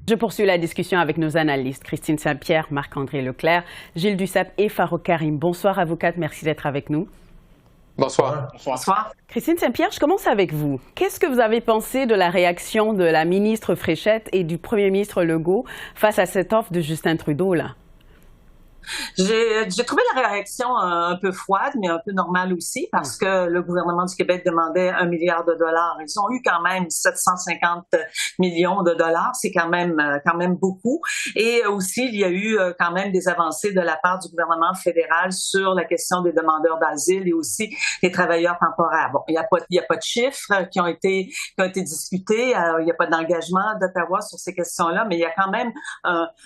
Je poursuis la discussion avec nos analystes, Christine Saint-Pierre, Marc-André Leclerc, Gilles Duceppe et Farouk Karim. Bonsoir à vous quatre, merci d'être avec nous. Bonsoir. Bonsoir. Christine Saint-Pierre, je commence avec vous. Qu'est-ce que vous avez pensé de la réaction de la ministre Fréchette et du premier ministre Legault face à cette offre de Justin Trudeau, là? J'ai trouvé la réaction un peu froide, mais un peu normale aussi, parce que le gouvernement du Québec demandait 1 milliard de dollars. Ils ont eu quand même 750 millions de dollars. C'est quand même beaucoup. Et aussi, il y a eu quand même des avancées de la part du gouvernement fédéral sur la question des demandeurs d'asile et aussi des travailleurs temporaires. Bon, il y a pas de chiffres qui ont été discutés. Il n'y a pas d'engagement d'Ottawa sur ces questions-là, mais il y a quand même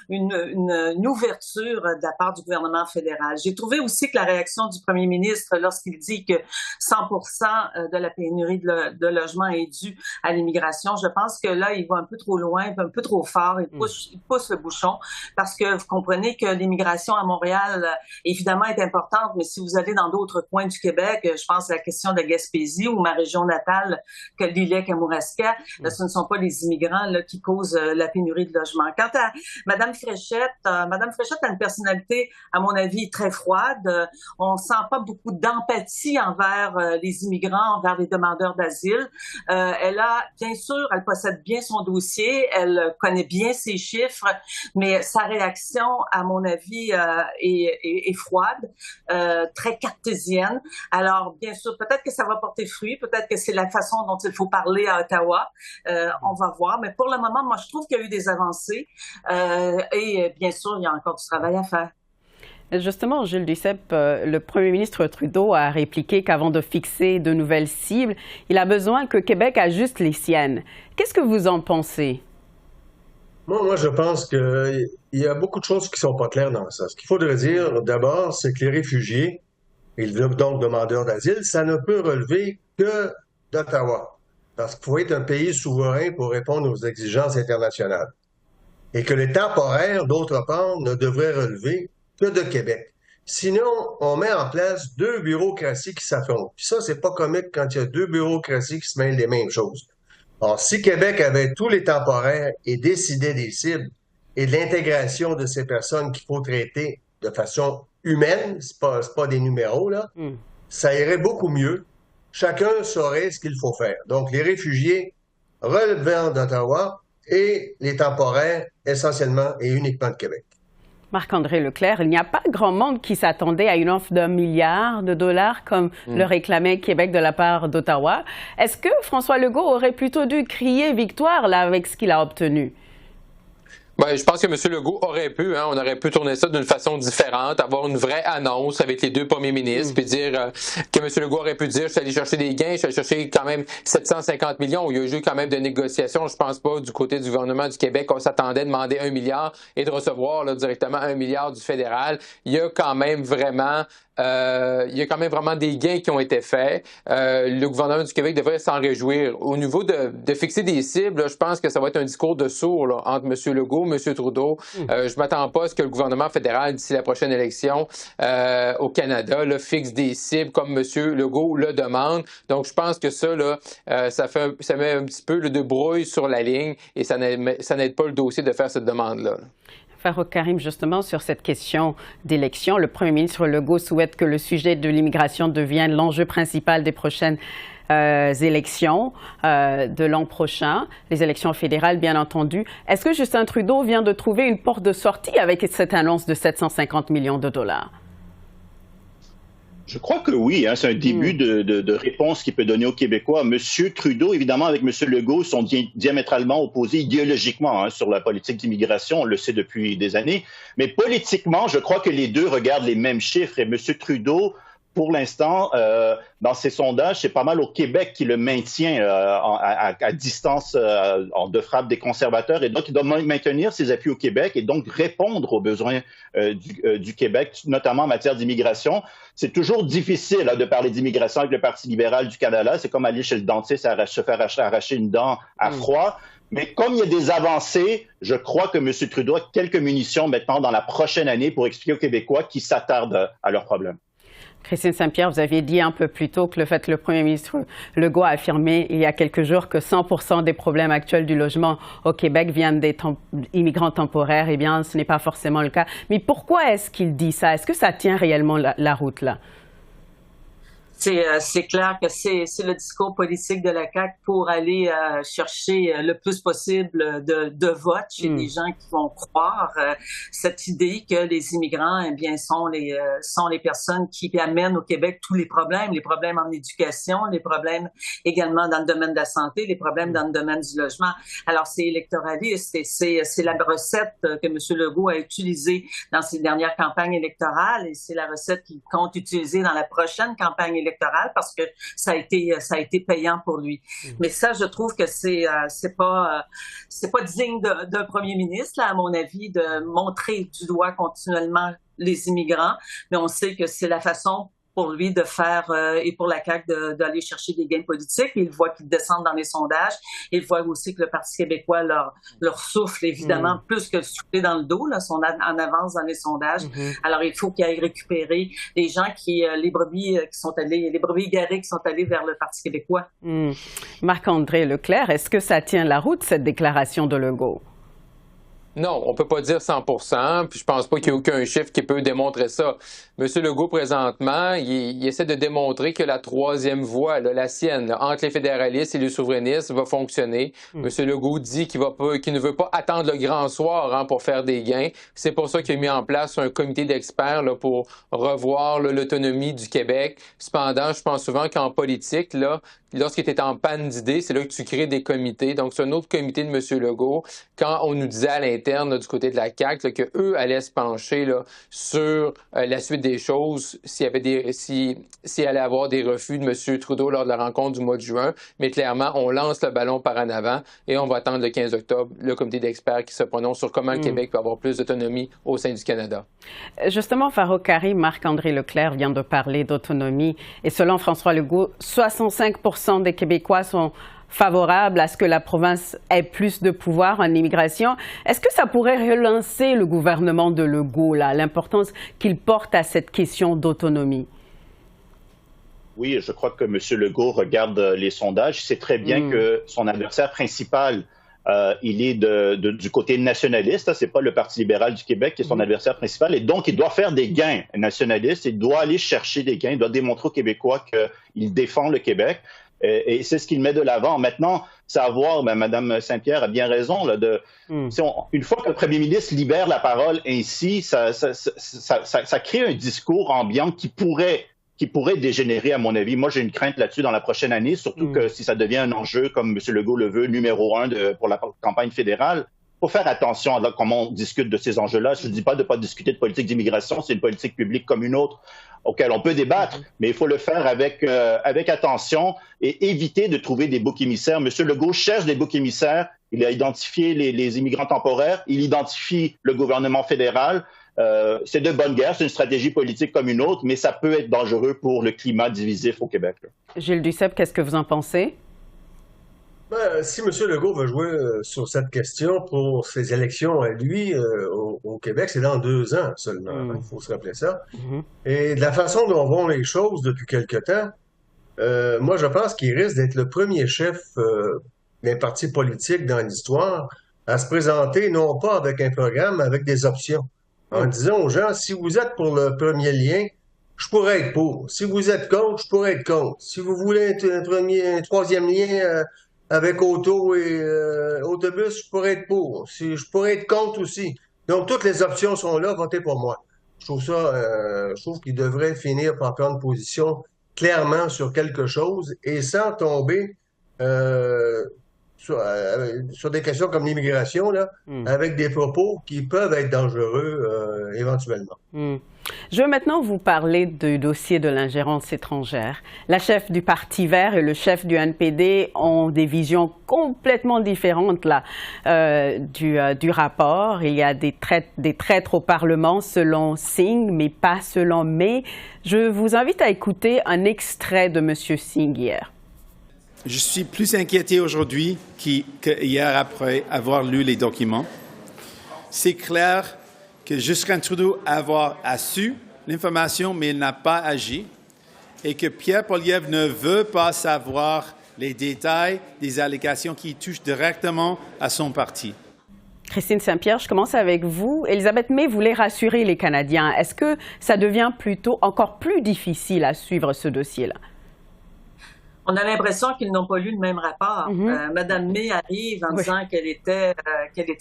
une ouverture de la part du gouvernement fédéral. J'ai trouvé aussi que la réaction du premier ministre lorsqu'il dit que 100% de la pénurie de logements est due à l'immigration, je pense que là, il va un peu trop loin, un peu trop fort, il pousse le bouchon parce que vous comprenez que l'immigration à Montréal, évidemment, est importante, mais si vous allez dans d'autres coins du Québec, je pense à la question de la Gaspésie ou ma région natale, que Lilley-Kamouraska, ce ne sont pas les immigrants là, qui causent la pénurie de logements. Quant à Mme Fréchette a une personnalité, à mon avis, très froide. On sent pas beaucoup d'empathie envers les immigrants, envers les demandeurs d'asile. Elle possède bien son dossier, elle connaît bien ses chiffres, mais sa réaction, à mon avis, est froide, très cartésienne. Alors, bien sûr, peut-être que ça va porter fruit, peut-être que c'est la façon dont il faut parler à Ottawa. On va voir, mais pour le moment, moi, je trouve qu'il y a eu des avancées et bien sûr, il y a encore du travail à faire. Justement, Gilles Duceppe, le premier ministre Trudeau a répliqué qu'avant de fixer de nouvelles cibles, il a besoin que Québec ajuste les siennes. Qu'est-ce que vous en pensez? Moi, je pense qu'il y a beaucoup de choses qui ne sont pas claires dans ça. Ce qu'il faudrait dire, d'abord, c'est que les réfugiés, et donc demandeurs d'asile, ça ne peut relever que d'Ottawa. Parce qu'il faut être un pays souverain pour répondre aux exigences internationales. Et que les temporaires, d'autre part, ne devraient relever que de Québec. Sinon, on met en place deux bureaucraties qui s'affrontent. Puis ça, c'est pas comique quand il y a deux bureaucraties qui se mêlent les mêmes choses. Alors, si Québec avait tous les temporaires et décidait des cibles et de l'intégration de ces personnes qu'il faut traiter de façon humaine, c'est pas des numéros, là, ça irait beaucoup mieux. Chacun saurait ce qu'il faut faire. Donc, les réfugiés relevant d'Ottawa et les temporaires essentiellement et uniquement de Québec. Marc-André Leclerc, il n'y a pas grand monde qui s'attendait à une offre d'1 milliard de dollars comme le réclamait Québec de la part d'Ottawa. Est-ce que François Legault aurait plutôt dû crier victoire là avec ce qu'il a obtenu? Ben, je pense que M. Legault aurait pu, on aurait pu tourner ça d'une façon différente, avoir une vraie annonce avec les deux premiers ministres, puis dire que M. Legault aurait pu dire, je suis allé chercher des gains, je suis allé chercher quand même 750 millions, il y a eu quand même de négociations, je pense pas du côté du gouvernement du Québec, on s'attendait à demander 1 milliard et de recevoir là, directement 1 milliard du fédéral. Il y a quand même vraiment des gains qui ont été faits. Le gouvernement du Québec devrait s'en réjouir. Au niveau de fixer des cibles, là, je pense que ça va être un discours de sourds là, entre M. Legault et M. Trudeau. Je m'attends pas à ce que le gouvernement fédéral, d'ici la prochaine élection au Canada, là, fixe des cibles comme M. Legault le demande. Donc, je pense que ça, là, ça met un petit peu de brouille sur la ligne et ça n'aide pas le dossier de faire cette demande-là. Farouk Karim, justement, sur cette question d'élection, le premier ministre Legault souhaite que le sujet de l'immigration devienne l'enjeu principal des prochaines élections de l'an prochain, les élections fédérales, bien entendu. Est-ce que Justin Trudeau vient de trouver une porte de sortie avec cette annonce de 750 millions de dollars? Je crois que oui, c'est un début de réponse qu'il peut donner aux Québécois. Monsieur Trudeau, évidemment, avec Monsieur Legault, sont diamétralement opposés idéologiquement sur la politique d'immigration, on le sait depuis des années. Mais politiquement, je crois que les deux regardent les mêmes chiffres et Monsieur Trudeau, pour l'instant, dans ces sondages, c'est pas mal au Québec qui le maintient à distance de frappe des conservateurs. Et donc, il doit maintenir ses appuis au Québec et donc répondre aux besoins du Québec, notamment en matière d'immigration. C'est toujours difficile de parler d'immigration avec le Parti libéral du Canada. C'est comme aller chez le dentiste se faire arracher une dent à froid. Mais comme il y a des avancées, je crois que M. Trudeau a quelques munitions maintenant dans la prochaine année pour expliquer aux Québécois qui s'attardent à leurs problèmes. Christine Saint-Pierre, vous aviez dit un peu plus tôt que le Premier ministre Legault a affirmé il y a quelques jours que 100% des problèmes actuels du logement au Québec viennent des immigrants temporaires. Eh bien, ce n'est pas forcément le cas. Mais pourquoi est-ce qu'il dit ça? Est-ce que ça tient réellement la route, là? C'est clair que c'est le discours politique de la CAQ pour aller chercher le plus possible de votes chez les gens qui vont croire cette idée que les immigrants, eh bien, sont les personnes qui amènent au Québec tous les problèmes en éducation, les problèmes également dans le domaine de la santé, les problèmes dans le domaine du logement. Alors, c'est électoraliste et c'est la recette que M. Legault a utilisée dans ses dernières campagnes électorales et c'est la recette qu'il compte utiliser dans la prochaine campagne électorale parce que ça a été payant pour lui. Mais ça, je trouve que c'est pas digne d'un premier ministre, là, à mon avis, de montrer du doigt continuellement les immigrants. Mais on sait que c'est la façon pour lui de faire et pour la CAQ d'aller chercher des gains politiques. Il voit qu'ils descendent dans les sondages. Il voit aussi que le Parti québécois leur souffle évidemment plus que souffler dans le dos. Là, sont en avance dans les sondages. Alors il faut qu'il aille récupérer les gens les brebis garées qui sont allées vers le Parti québécois. Marc-André Leclerc, est-ce que ça tient la route cette déclaration de Legault? Non, on peut pas dire 100%, puis je pense pas qu'il y ait aucun chiffre qui peut démontrer ça. Monsieur Legault, présentement, il essaie de démontrer que la troisième voie, là, la sienne, là, entre les fédéralistes et les souverainistes, va fonctionner. Monsieur Legault dit qu'il ne veut pas attendre le grand soir pour faire des gains. C'est pour ça qu'il a mis en place un comité d'experts là, pour revoir l'autonomie du Québec. Cependant, je pense souvent qu'en politique, là, lorsqu'il était en panne d'idées, c'est là que tu crées des comités. Donc, c'est un autre comité de M. Legault. Quand on nous disait à l'interne là, du côté de la CAQ qu'eux allaient se pencher là, sur la suite des choses, s'il allait avoir des refus de M. Trudeau lors de la rencontre du mois de juin. Mais clairement, on lance le ballon par en avant et on va attendre le 15 octobre le comité d'experts qui se prononce sur comment le Québec peut avoir plus d'autonomie au sein du Canada. Justement, Farouk Karim, Marc-André Leclerc vient de parler d'autonomie. Et selon François Legault, 65% des Québécois sont favorables à ce que la province ait plus de pouvoir en immigration. Est-ce que ça pourrait relancer le gouvernement de Legault, là, l'importance qu'il porte à cette question d'autonomie? Oui, je crois que M. Legault regarde les sondages. Il sait très bien que son adversaire principal, il est du côté nationaliste. Ce n'est pas le Parti libéral du Québec qui est son adversaire principal. Et donc, il doit faire des gains nationalistes. Il doit aller chercher des gains. Il doit démontrer aux Québécois qu'il défend le Québec. Et c'est ce qu'il met de l'avant. Maintenant, c'est à voir, Mme Saint-Pierre a bien raison, là, une fois que le premier ministre libère la parole ainsi, ça crée un discours ambiant qui pourrait dégénérer, à mon avis. Moi, j'ai une crainte là-dessus dans la prochaine année, surtout que si ça devient un enjeu, comme M. Legault le veut, numéro 1 pour la campagne fédérale. Il faut faire attention à comment on discute de ces enjeux-là. Je ne dis pas de ne pas discuter de politique d'immigration, c'est une politique publique comme une autre auquel on peut débattre, mais il faut le faire avec attention et éviter de trouver des boucs émissaires. M. Legault cherche des boucs émissaires. Il a identifié les immigrants temporaires. Il identifie le gouvernement fédéral. C'est de bonne guerre, c'est une stratégie politique comme une autre, mais ça peut être dangereux pour le climat divisif au Québec. Gilles Duceppe, qu'est-ce que vous en pensez? Si M. Legault veut jouer sur cette question pour ses élections à lui au Québec, c'est dans 2 ans seulement. Il faut se rappeler ça. Et de la façon dont vont les choses depuis quelque temps, moi, je pense qu'il risque d'être le premier chef d'un parti politique dans l'histoire à se présenter non pas avec un programme, mais avec des options. En disant aux gens, si vous êtes pour le premier lien, je pourrais être pour. Si vous êtes contre, je pourrais être contre. Si vous voulez un troisième lien avec auto et autobus, je pourrais être pour. Je pourrais être contre aussi. Donc, toutes les options sont là, votez pour moi. Je trouve qu'il devrait finir par prendre position clairement sur quelque chose et sans tomber sur des questions comme l'immigration, là, avec des propos qui peuvent être dangereux éventuellement. Je veux maintenant vous parler du dossier de l'ingérence étrangère. La chef du Parti vert et le chef du NPD ont des visions complètement différentes là, du rapport. Il y a des traîtres au Parlement selon Singh, mais pas selon May. Je vous invite à écouter un extrait de M. Singh hier. Je suis plus inquiété aujourd'hui qu'hier après avoir lu les documents. C'est clair que Justin Trudeau a su l'information, mais il n'a pas agi. et que Pierre Poilievre ne veut pas savoir les détails des allégations qui touchent directement à son parti. Christine Saint-Pierre, je commence avec vous. Elisabeth May voulait rassurer les Canadiens. Est-ce que ça devient plutôt encore plus difficile à suivre ce dossier-là? On a l'impression qu'ils n'ont pas lu le même rapport. Madame May arrive en disant qu'elle était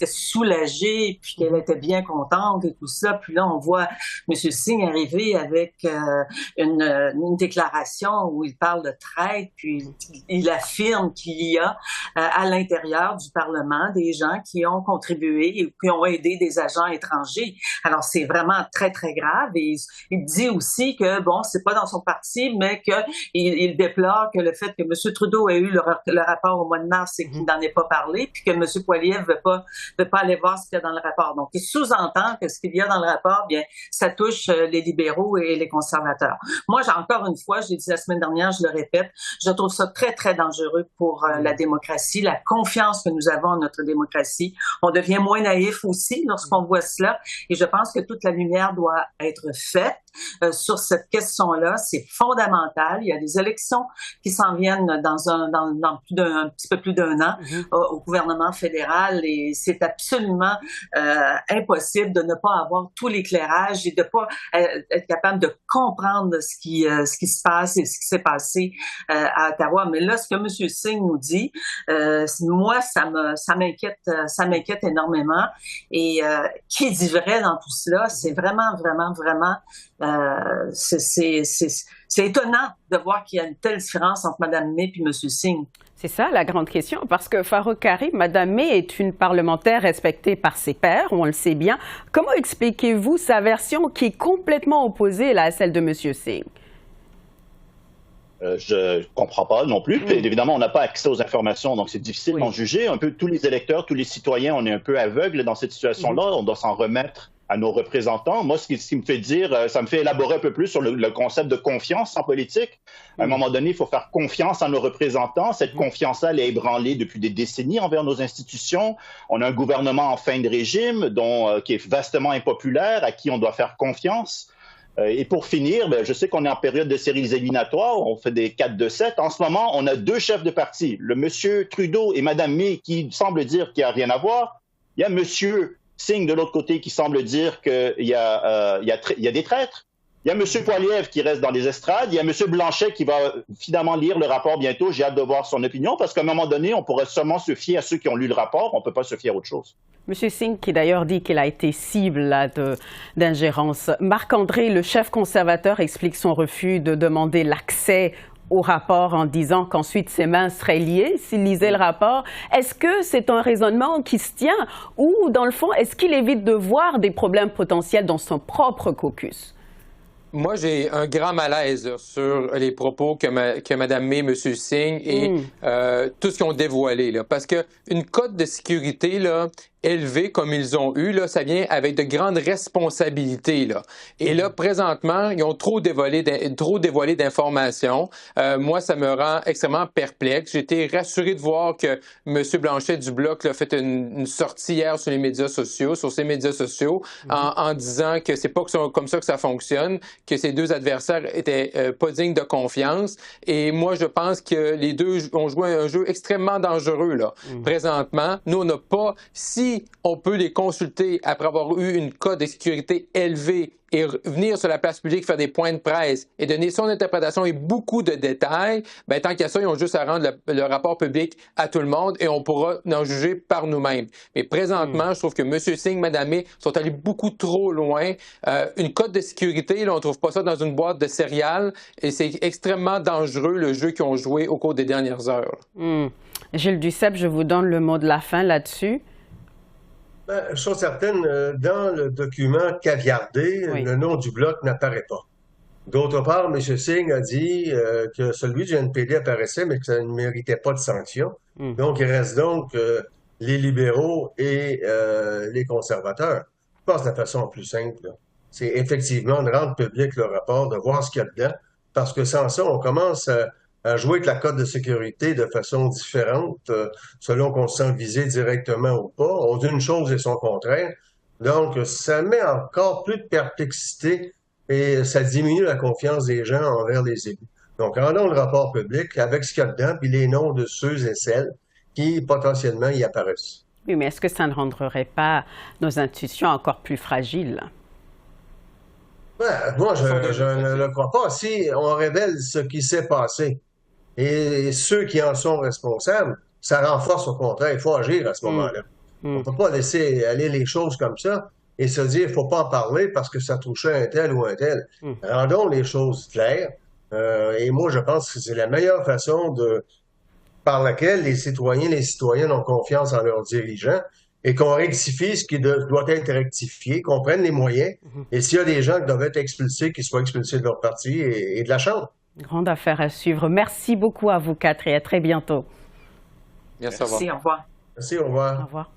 soulagée, puis qu'elle était bien contente et tout ça. Puis là, on voit M. Singh arriver avec une déclaration où il parle de traite, puis il affirme qu'il y a à l'intérieur du Parlement des gens qui ont contribué et qui ont aidé des agents étrangers. Alors, c'est vraiment très, très grave. Et il dit aussi que, bon, c'est pas dans son parti, mais qu'il déplore que le fait que M. Trudeau ait eu le rapport au mois de mars et qu'il n'en ait pas parlé, puis que M. Poilievre veut pas aller voir ce qu'il y a dans le rapport. Donc, il sous-entend que ce qu'il y a dans le rapport, bien, ça touche les libéraux et les conservateurs. Moi, encore une fois, je l'ai dit la semaine dernière, je le répète, je trouve ça très, très dangereux pour la démocratie, la confiance que nous avons en notre démocratie. On devient moins naïf aussi lorsqu'on voit cela, et je pense que toute la lumière doit être faite sur cette question-là. C'est fondamental. Il y a des élections qui s'en viennent dans un petit peu plus d'un an au gouvernement fédéral, et c'est absolument impossible de ne pas avoir tout l'éclairage et de pas être capable de comprendre ce qui se passe et ce qui s'est passé à Ottawa. Mais là, ce que M. Singh nous dit, moi, ça m'inquiète énormément. Et qui dit vrai dans tout cela, c'est vraiment, vraiment, vraiment c'est étonnant de voir qu'il y a une telle différence entre Mme May et M. Singh. C'est ça la grande question, parce que Farouk Karim, Mme May est une parlementaire respectée par ses pairs, on le sait bien. Comment expliquez-vous sa version qui est complètement opposée à celle de M. Singh? Je comprends pas non plus. Évidemment, on n'a pas accès aux informations, donc c'est difficile d'en juger. Un peu tous les électeurs, tous les citoyens, on est un peu aveugles dans cette situation-là. On doit s'en remettre à nos représentants. Moi, ce qui me fait dire, ça me fait élaborer un peu plus sur le concept de confiance en politique. À un moment donné, il faut faire confiance à nos représentants. Cette confiance-là, elle est ébranlée depuis des décennies envers nos institutions. On a un gouvernement en fin de régime qui est vastement impopulaire, à qui on doit faire confiance. Et pour finir, je sais qu'on est en période de séries éliminatoires, on fait des 4-2-7. En ce moment, on a deux chefs de parti, le monsieur Trudeau et Mme May, qui semblent dire qu'il n'y a rien à voir. Il y a monsieur Singh de l'autre côté qui semble dire qu'il y a des traîtres. Il y a M. Poilievre qui reste dans les estrades. Il y a M. Blanchet qui va finalement lire le rapport bientôt. J'ai hâte de voir son opinion parce qu'à un moment donné, on pourrait seulement se fier à ceux qui ont lu le rapport. On ne peut pas se fier à autre chose. M. Singh, qui d'ailleurs dit qu'il a été cible d'ingérence. Marc-André, le chef conservateur, explique son refus de demander l'accès au rapport en disant qu'ensuite ses mains seraient liées s'il lisait le rapport. Est-ce que c'est un raisonnement qui se tient ou, dans le fond, est-ce qu'il évite de voir des problèmes potentiels dans son propre caucus? Moi, j'ai un grand malaise sur les propos que Mme May, M. Singh et tout ce qu'ils ont dévoilé. Là, parce qu'une cote de sécurité là, élevée comme ils ont eu, là, ça vient avec de grandes responsabilités. Là. Et là, présentement, ils ont trop dévoilé d'informations. Moi, ça me rend extrêmement perplexe. J'ai été rassuré de voir que M. Blanchet du Bloc a fait une sortie hier sur ses médias sociaux, en disant que c'est pas comme ça que ça fonctionne, que ces deux adversaires étaient pas dignes de confiance. Et moi, je pense que les deux ont joué un jeu extrêmement dangereux là. Présentement, nous, on n'a pas... Si on peut les consulter après avoir eu une cote de sécurité élevée et venir sur la place publique, faire des points de presse et donner son interprétation et beaucoup de détails, ben, tant qu'à ça, ils ont juste à rendre le rapport public à tout le monde et on pourra en juger par nous-mêmes. Mais présentement, je trouve que M. Singh, Mme May sont allés beaucoup trop loin. Une cote de sécurité, là, on ne trouve pas ça dans une boîte de céréales et c'est extrêmement dangereux le jeu qu'ils ont joué au cours des dernières heures. Gilles Duceppe, je vous donne le mot de la fin là-dessus. Chose certaine, dans le document caviardé, le nom du Bloc n'apparaît pas. D'autre part, M. Singh a dit que celui du NPD apparaissait, mais que ça ne méritait pas de sanction. Donc, il reste donc les libéraux et les conservateurs. Je pense que la façon plus simple, c'est effectivement de rendre public le rapport, de voir ce qu'il y a dedans, parce que sans ça, on commence à jouer avec la cote de sécurité de façon différente, selon qu'on se sent visé directement ou pas. On dit une chose et son contraire. Donc, ça met encore plus de perplexité et ça diminue la confiance des gens envers les élus. Donc, rendons le rapport public avec ce qu'il y a dedans, puis les noms de ceux et celles qui potentiellement y apparaissent. Oui, mais est-ce que ça ne rendrait pas nos institutions encore plus fragiles? Moi, je ne le crois pas. Si on révèle ce qui s'est passé et ceux qui en sont responsables, ça renforce au contraire. Il faut agir à ce moment-là. On ne peut pas laisser aller les choses comme ça et se dire qu'il ne faut pas en parler parce que ça touchait un tel ou un tel. Rendons les choses claires. Et moi, je pense que c'est la meilleure façon par laquelle les citoyennes ont confiance en leurs dirigeants et qu'on rectifie ce qui doit être rectifié, qu'on prenne les moyens. Et s'il y a des gens qui doivent être expulsés, qu'ils soient expulsés de leur parti et de la Chambre. Grande affaire à suivre. Merci beaucoup à vous quatre et à très bientôt. Merci, au revoir. Merci, au revoir. Merci, au revoir. Au revoir.